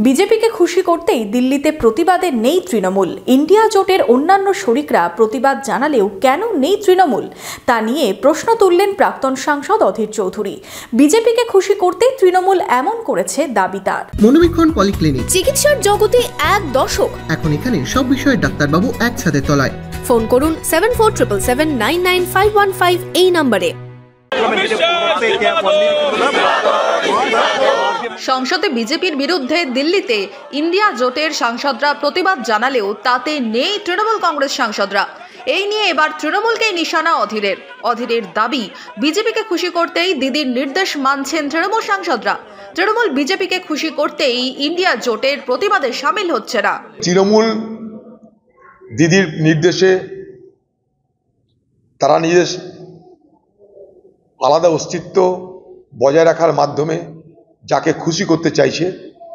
বিজেপিকে খুশি করতেই দিল্লিতে প্রতিবাদে নেই তৃণমূল। ইন্ডিয়া জোটের অন্যান্য শরিকরা প্রতিবাদ জানালেও কেন নেই তৃণমূল তা নিয়ে প্রশ্ন তুললেন প্রাক্তন সাংসদ অধীর চৌধুরী। বিজেপিকে খুশি করতেই তৃণমূল এমন করেছে দাবি তার। মনোবীক্ষণ পলিক্লিনিক, চিকিৎসার জগতে এক দশক। এখন এখানে সব বিষয়ে ডাক্তারবাবু একসাথে তলায়। ফোন করুন 7477799515 এই নম্বরে। সংসদে বিজেপির বিরুদ্ধে দিল্লিতে ইন্ডিয়া জোটের সাংসদরা প্রতিবাদ জানালেও তাতে নেই তৃণমূল কংগ্রেস সাংসদরা। এই নিয়ে এবার তৃণমূলকেই নিশানা অধীরের দাবি, বিজেপিকে খুশি করতেই দিদির নির্দেশ মানছেন তৃণমূল সাংসদরা। তৃণমূল বিজেপিকে খুশি করতেই ইন্ডিয়া জোটের প্রতিবাদে সামিল হচ্ছে না। তৃণমূল দিদির নির্দেশে তারা নিজের আলাদা অস্তিত্ব বজায় রাখার মাধ্যমে যাকে খুশি করতে চাইছে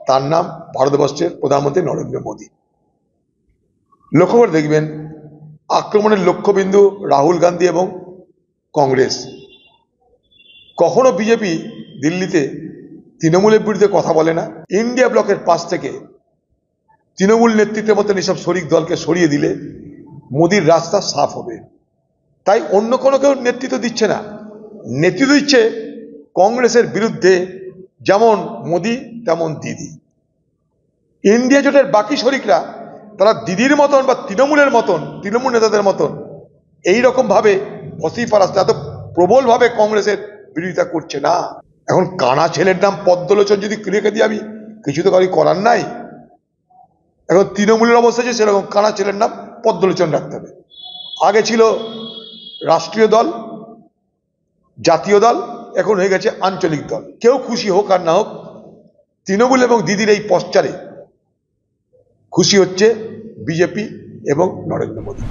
তার নাম ভারতবর্ষের প্রধানমন্ত্রী নরেন্দ্র মোদী। লক্ষ্য করে দেখবেন, আক্রমণের লক্ষ্যবিন্দু রাহুল গান্ধী এবং কংগ্রেস। কখনো বিজেপি দিল্লিতে তৃণমূলের বিরুদ্ধে কথা বলে না। ইন্ডিয়া ব্লকের পাশ থেকে তৃণমূল নেতৃত্বের মতন এসব শরিক দলকে সরিয়ে দিলে মোদীর রাস্তা সাফ হবে। তাই অন্য কোনো কেউ নেতৃত্ব দিচ্ছে না, নেতৃত্ব দিচ্ছে কংগ্রেসের বিরুদ্ধে যেমন মোদী তেমন দিদি। ইন্ডিয়া জোটের বাকি শরিকরা তারা দিদির মতন বা তৃণমূলের মতন, তৃণমূল নেতাদের মতন এইরকম ভাবে বসিপাড়াতে এত প্রবলভাবে কংগ্রেসের বিরোধিতা করছে না। এখন কানা ছেলের নাম পদ্মলোচন যদি রেখে দিই আমি, কিছু তো কারো করার নাই। এখন তৃণমূলের অবস্থা যে সেরকম কানা ছেলের নাম পদ্মলোচন রাখতে হবে। আগে ছিল রাষ্ট্রীয় দল, জাতীয় দল, এখন হয়ে গেছে আঞ্চলিক দল। কেউ খুশি হোক আর না হোক, তৃণমূল এবং দিদির এই পশ্চারে খুশি হচ্ছে বিজেপি এবং নরেন্দ্র মোদী।